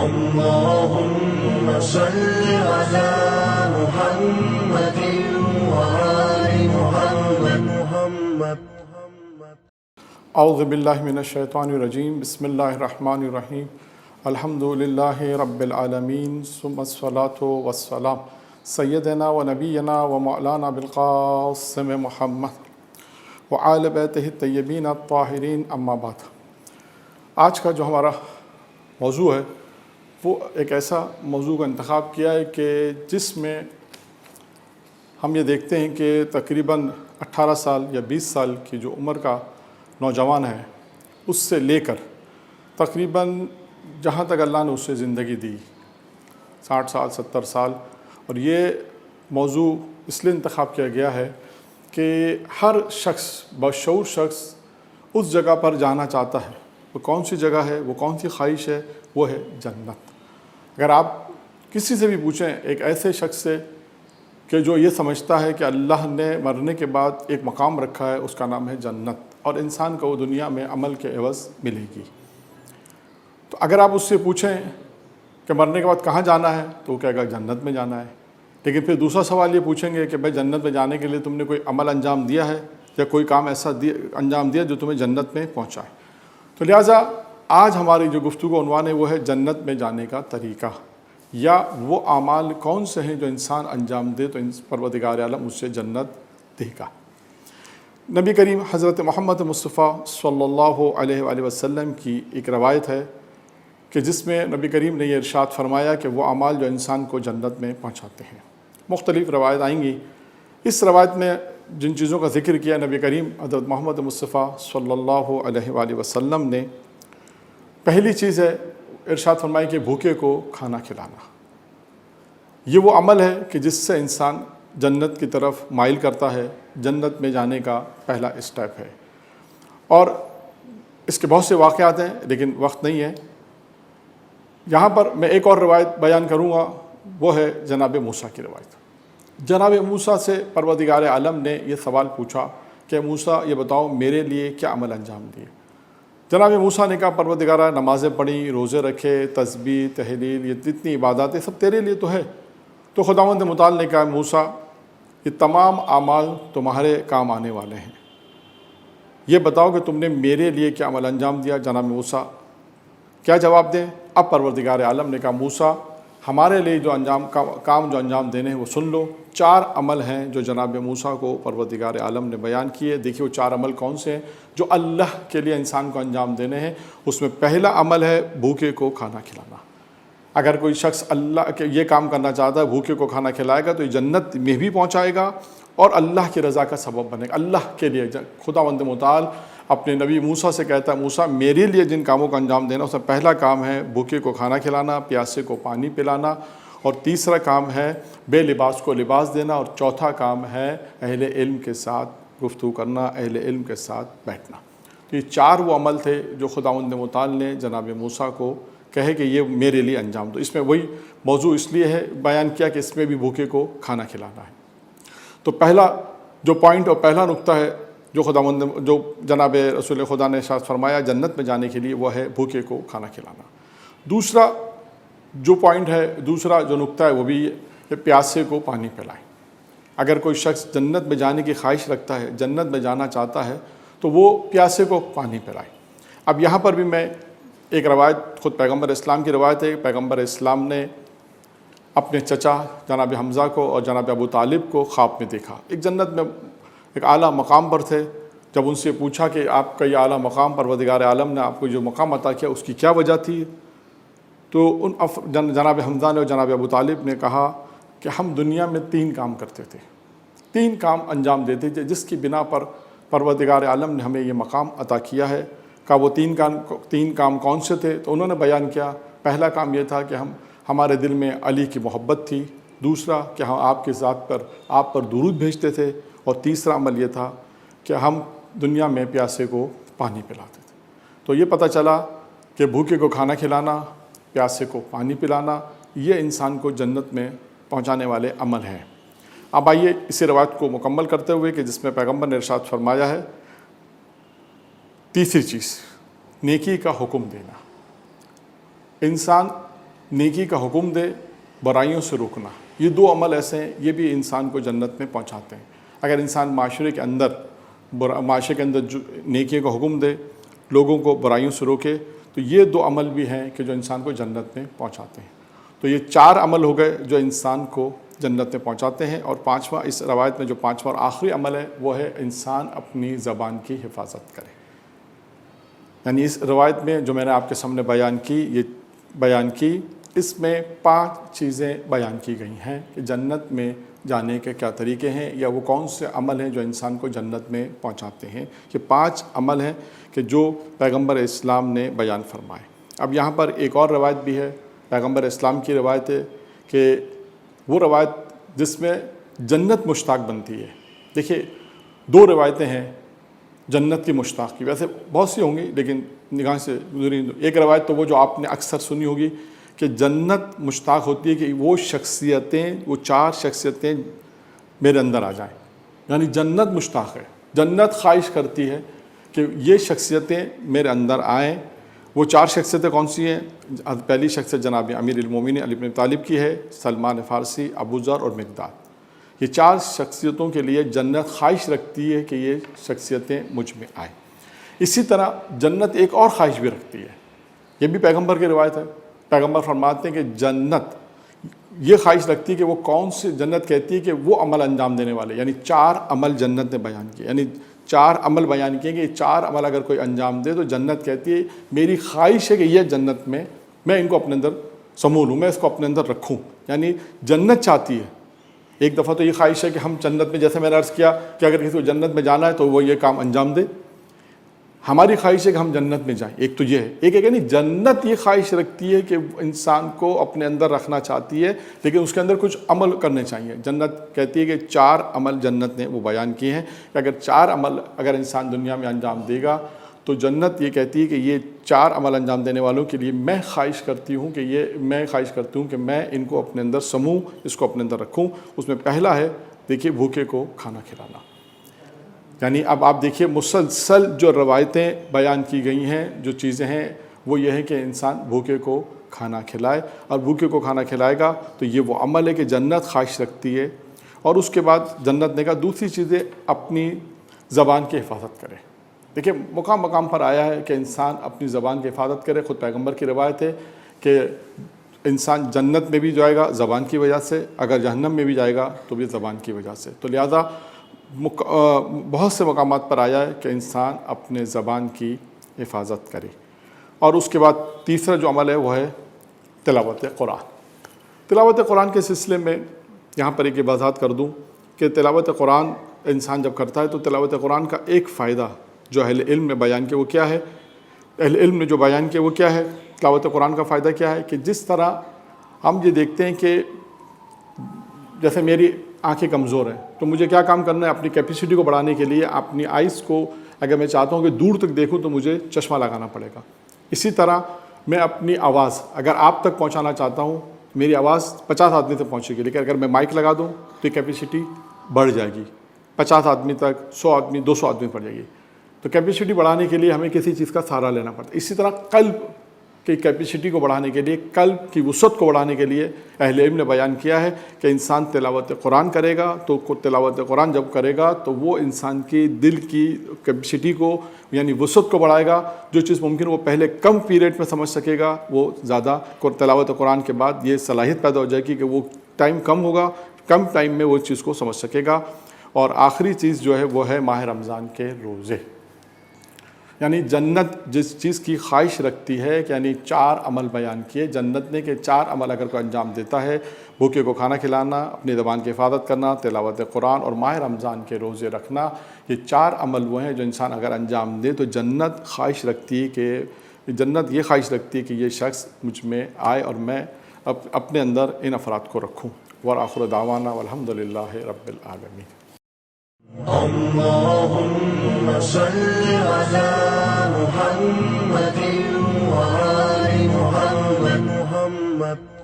اللهم صل على محمد وآل محمد. اعوذ باللہ من الشیطان الرجیم. بسم اللہ الرحمن الرحیم. الحمد للہ رب العالمین ثم الصلاۃ والسلام سیدنا و نبینا و مولانا بالقاسم محمد وآل بیتہ الطیبین الطاہرین. اما بعد. آج کا جو ہمارا موضوع ہے وہ ایک ایسا موضوع کا انتخاب کیا ہے کہ جس میں ہم یہ دیکھتے ہیں کہ تقریباً 18 سال یا 20 سال کی جو عمر کا نوجوان ہے اس سے لے کر تقریباً جہاں تک اللہ نے اسے زندگی دی 60 سال 70 سال. اور یہ موضوع اس لیے انتخاب کیا گیا ہے کہ ہر شخص بشعور شخص اس جگہ پر جانا چاہتا ہے. وہ کون سی جگہ ہے, وہ کون سی خواہش ہے؟ وہ ہے جنت. اگر آپ کسی سے بھی پوچھیں, ایک ایسے شخص سے کہ جو یہ سمجھتا ہے کہ اللہ نے مرنے کے بعد ایک مقام رکھا ہے, اس کا نام ہے جنت, اور انسان کو وہ دنیا میں عمل کے عوض ملے گی. تو اگر آپ اس سے پوچھیں کہ مرنے کے بعد کہاں جانا ہے تو وہ کہے گا جنت میں جانا ہے. لیکن پھر دوسرا سوال یہ پوچھیں گے کہ بھائی جنت میں جانے کے لیے تم نے کوئی عمل انجام دیا ہے یا کوئی کام ایسا انجام دیا جو تمہیں جنت میں پہنچائے. تو لہٰذا آج ہماری جو گفتگو عنوان ہے وہ ہے جنت میں جانے کا طریقہ, یا وہ اعمال کون سے ہیں جو انسان انجام دے تو پروردگار عالم اس سے جنت دے گا. نبی کریم حضرت محمد مصطفیٰ صلی اللہ علیہ وآلہ وسلم کی ایک روایت ہے کہ جس میں نبی کریم نے یہ ارشاد فرمایا کہ وہ اعمال جو انسان کو جنت میں پہنچاتے ہیں. مختلف روایت آئیں گی. اس روایت میں جن چیزوں کا ذکر کیا نبی کریم حضرت محمد مصطفیٰ صلی اللہ علیہ وآلہ وسلم نے, پہلی چیز ہے ارشاد فرمایا کہ بھوکے کو کھانا کھلانا. یہ وہ عمل ہے کہ جس سے انسان جنت کی طرف مائل کرتا ہے, جنت میں جانے کا پہلا اسٹیپ ہے. اور اس کے بہت سے واقعات ہیں لیکن وقت نہیں ہے. یہاں پر میں ایک اور روایت بیان کروں گا, وہ ہے جناب موسیٰ کی روایت. جناب موسیٰ سے پروردگار عالم نے یہ سوال پوچھا کہ موسیٰ یہ بتاؤ میرے لیے کیا عمل انجام دیے. جناب موسیٰ نے کہا پروردگارہ نمازیں پڑھی, روزے رکھے, تسبیح تحلیل, یہ جتنی عبادات سب تیرے لیے تو ہے. تو خداوند متعال نے کہا موسیٰ یہ تمام اعمال تمہارے کام آنے والے ہیں, یہ بتاؤ کہ تم نے میرے لیے کیا عمل انجام دیا. جناب موسیٰ کیا جواب دیں؟ اب پروردگار عالم نے کہا موسیٰ ہمارے لیے جو کام جو انجام دینے ہیں وہ سن لو. 4 عمل ہیں جو جناب موسیٰ کو پروردگار عالم نے بیان کیے. دیکھیے وہ 4 عمل کون سے ہیں جو اللہ کے لیے انسان کو انجام دینے ہیں. اس میں پہلا عمل ہے بھوکے کو کھانا کھلانا. اگر کوئی شخص اللہ کے یہ کام کرنا چاہتا ہے, بھوکے کو کھانا کھلائے گا تو یہ جنت میں بھی پہنچائے گا اور اللہ کی رضا کا سبب بنے گا. اللہ کے لیے خداوند متعال اپنے نبی موسیٰ سے کہتا ہے موسیٰ میرے لیے جن کاموں کا انجام دینا, اس میں پہلا کام ہے بھوکے کو کھانا کھلانا, پیاسے کو پانی پلانا, اور تیسرا کام ہے بے لباس کو لباس دینا, اور چوتھا کام ہے اہل علم کے ساتھ گفتگو کرنا, اہل علم کے ساتھ بیٹھنا. تو یہ 4 وہ عمل تھے جو خداوند متعال نے جناب موسیٰ کو کہے کہ یہ میرے لیے انجام دو. اس میں وہی موضوع اس لیے ہے بیان کیا کہ اس میں بھی بھوکے کو کھانا کھلانا ہے. تو پہلا جو پوائنٹ اور پہلا نقطہ ہے جو جناب رسول خدا نے ارشاد فرمایا جنت میں جانے کے لیے, وہ ہے بھوکے کو کھانا کھلانا. دوسرا جو پوائنٹ ہے, دوسرا جو نقطہ ہے وہ بھی کہ پیاسے کو پانی پلائیں. اگر کوئی شخص جنت میں جانے کی خواہش رکھتا ہے, جنت میں جانا چاہتا ہے, تو وہ پیاسے کو پانی پلائے. اب یہاں پر بھی میں ایک روایت خود پیغمبر اسلام کی روایت ہے. پیغمبر اسلام نے اپنے چچا جناب حمزہ کو اور جناب ابو طالب کو خواب میں دیکھا. ایک جنت میں ایک اعلیٰ مقام پر تھے. جب ان سے پوچھا کہ آپ کا یہ اعلیٰ مقام پروردگار عالم نے آپ کو جو مقام عطا کیا اس کی کیا وجہ تھی, تو جناب حمزہ نے اور جناب ابو طالب نے کہا کہ ہم دنیا میں 3 کام کرتے تھے, 3 کام انجام دیتے تھے جس کی بنا پر پروردگار عالم نے ہمیں یہ مقام عطا کیا ہے. کہا وہ 3 کام کون سے تھے؟ تو انہوں نے بیان کیا پہلا کام یہ تھا کہ ہمارے دل میں علی کی محبت تھی, دوسرا کہ ہم آپ کے ذات پر آپ پر درود بھیجتے تھے, اور تیسرا عمل یہ تھا کہ ہم دنیا میں پیاسے کو پانی پلاتے تھے. تو یہ پتہ چلا کہ بھوکے کو کھانا کھلانا, پیاسے کو پانی پلانا, یہ انسان کو جنت میں پہنچانے والے عمل ہیں. اب آئیے اسی روایت کو مکمل کرتے ہوئے کہ جس میں پیغمبر نے ارشاد فرمایا ہے تیسری چیز نیکی کا حکم دینا. انسان نیکی کا حکم دے، برائیوں سے روکنا، یہ دو عمل ایسے ہیں یہ بھی انسان کو جنت میں پہنچاتے ہیں۔ اگر انسان معاشرے کے اندر نیکی کا حکم دے، لوگوں کو برائیوں سے روکے، تو یہ دو عمل بھی ہیں کہ جو انسان کو جنت میں پہنچاتے ہیں۔ تو یہ 4 عمل ہو گئے جو انسان کو جنت میں پہنچاتے ہیں۔ اور پانچواں، اس روایت میں جو پانچواں اور آخری عمل ہے وہ ہے انسان اپنی زبان کی حفاظت کرے۔ یعنی اس روایت میں جو میں نے آپ کے سامنے بیان کی اس میں 5 چیزیں بیان کی گئی ہیں کہ جنت میں جانے کے کیا طریقے ہیں یا وہ کون سے عمل ہیں جو انسان کو جنت میں پہنچاتے ہیں۔ یہ 5 عمل ہیں کہ جو پیغمبر اسلام نے بیان فرمائے۔ اب یہاں پر ایک اور روایت بھی ہے، پیغمبر اسلام کی روایت ہے کہ وہ روایت جس میں جنت مشتاق بنتی ہے۔ دیکھیے 2 روایتیں ہیں جنت کی مشتاق کی، ویسے بہت سی ہوں گی لیکن نگاہ سے گزری۔ ایک روایت تو وہ جو آپ نے اکثر سنی ہوگی کہ جنت مشتاق ہوتی ہے کہ وہ 4 شخصیتیں میرے اندر آ جائیں، یعنی جنت مشتاق ہے، جنت خواہش کرتی ہے کہ یہ شخصیتیں میرے اندر آئیں۔ وہ 4 شخصیتیں کون سی ہیں؟ پہلی شخصیت جناب امیر المومنین علی بن طالب کی ہے، سلمان فارسی، ابو ذر اور مقداد۔ یہ 4 شخصیتوں کے لیے جنت خواہش رکھتی ہے کہ یہ شخصیتیں مجھ میں آئیں۔ اسی طرح جنت ایک اور خواہش بھی رکھتی ہے، یہ بھی پیغمبر کی روایت ہے۔ پیغمبر فرماتے ہیں کہ جنت یہ خواہش رکھتی ہے کہ وہ کون سے، جنت کہتی ہے کہ وہ عمل انجام دینے والے، یعنی 4 عمل جنت نے بیان کیے، یعنی 4 عمل بیان کیے کہ یہ 4 عمل اگر کوئی انجام دے تو جنت کہتی ہے میری خواہش ہے کہ یہ جنت میں ان کو اپنے اندر سمو لوں، میں اس کو اپنے اندر رکھوں۔ یعنی جنت چاہتی ہے، ایک دفعہ تو یہ خواہش ہے کہ ہم جنت میں، جیسے میں نے عرض کیا کہ اگر کسی کو جنت میں جانا ہے تو وہ یہ کام انجام دے، ہماری خواہش ہے کہ ہم جنت میں جائیں، ایک تو یہ ہے۔ ایک یعنی جنت یہ خواہش رکھتی ہے کہ انسان کو اپنے اندر رکھنا چاہتی ہے لیکن اس کے اندر کچھ عمل کرنے چاہیے۔ جنت کہتی ہے کہ 4 عمل جنت نے وہ بیان کیے ہیں کہ اگر 4 عمل اگر انسان دنیا میں انجام دے گا تو جنت یہ کہتی ہے کہ یہ 4 عمل انجام دینے والوں کے لیے میں خواہش کرتی ہوں کہ میں ان کو اپنے اندر سموں، اس کو اپنے اندر رکھوں۔ اس میں پہلا ہے، دیکھیے، بھوکے کو کھانا کھلانا۔ یعنی اب آپ دیکھیے مسلسل جو روایتیں بیان کی گئی ہیں، جو چیزیں ہیں وہ یہ ہے کہ انسان بھوکے کو کھانا کھلائے، اور بھوکے کو کھانا کھلائے گا تو یہ وہ عمل ہے کہ جنت خواہش رکھتی ہے۔ اور اس کے بعد جنت نے کہا دوسری چیزیں اپنی زبان کی حفاظت کرے۔ دیکھیے مقام پر آیا ہے کہ انسان اپنی زبان کی حفاظت کرے، خود پیغمبر کی روایت ہے کہ انسان جنت میں بھی جائے گا زبان کی وجہ سے، اگر جہنم میں بھی جائے گا تو بھی زبان کی وجہ سے۔ تو لہذا بہت سے مقامات پر آیا ہے کہ انسان اپنے زبان کی حفاظت کرے۔ اور اس کے بعد تیسرا جو عمل ہے وہ ہے تلاوت قرآن۔ تلاوت قرآن کے سلسلے میں یہاں پر ایک وضاحت کر دوں کہ تلاوت قرآن انسان جب کرتا ہے تو تلاوت قرآن کا ایک فائدہ جو اہل علم نے بیان کیا وہ کیا ہے؟ اہل علم نے جو بیان کیا وہ کیا ہے؟ تلاوت قرآن کا فائدہ کیا ہے کہ جس طرح ہم یہ دیکھتے ہیں کہ جیسے میری آنکھیں کمزور ہیں تو مجھے کیا کام کرنا ہے؟ اپنی کیپیسٹی کو بڑھانے کے لیے اپنی آئیز کو اگر میں چاہتا ہوں کہ دور تک دیکھوں تو مجھے چشمہ لگانا پڑے گا۔ اسی طرح میں اپنی آواز اگر آپ تک پہنچانا چاہتا ہوں، میری آواز 50 آدمی تک پہنچے گی، لیکن اگر میں مائک لگا دوں تو یہ کیپیسٹی بڑھ جائے گی، 50 آدمی تک، 100 آدمی، 200 آدمی پڑ جائے گی۔ تو کیپیسٹی بڑھانے کے لیے ہمیں کسی چیز کا سہارا لینا پڑتا ہے۔ اسی طرح قلب کی کیپیسٹی کو بڑھانے کے لیے، قلب کی وسعت کو بڑھانے کے لیے اہل علم نے بیان کیا ہے کہ انسان تلاوت قرآن کرے گا تو تلاوت قرآن جب کرے گا تو وہ انسان کی دل کی کیپیسٹی کو یعنی وسعت کو بڑھائے گا۔ جو چیز ممکن وہ پہلے کم پیریڈ میں سمجھ سکے گا وہ زیادہ تلاوت قرآن کے بعد یہ صلاحیت پیدا ہو جائے گی کہ وہ ٹائم کم ہوگا، کم ٹائم میں وہ چیز کو سمجھ سکے گا۔ اور آخری چیز جو ہے وہ ہے ماہ رمضان کے روزے۔ یعنی جنت جس چیز کی خواہش رکھتی ہے کہ یعنی 4 عمل بیان کیے جنت نے کہ 4 عمل اگر کوئی انجام دیتا ہے، بھوکے کو کھانا کھلانا، اپنی زبان کی حفاظت کرنا، تلاوت قرآن اور ماہ رمضان کے روزے رکھنا، یہ 4 عمل وہ ہیں جو انسان اگر انجام دے تو جنت خواہش رکھتی ہے کہ جنت یہ خواہش رکھتی ہے کہ یہ شخص مجھ میں آئے اور میں اپنے اندر ان افراد کو رکھوں۔ وآخر دعوانا والحمد للہ رب العالمین۔ اللهم صل على محمد وآل محمد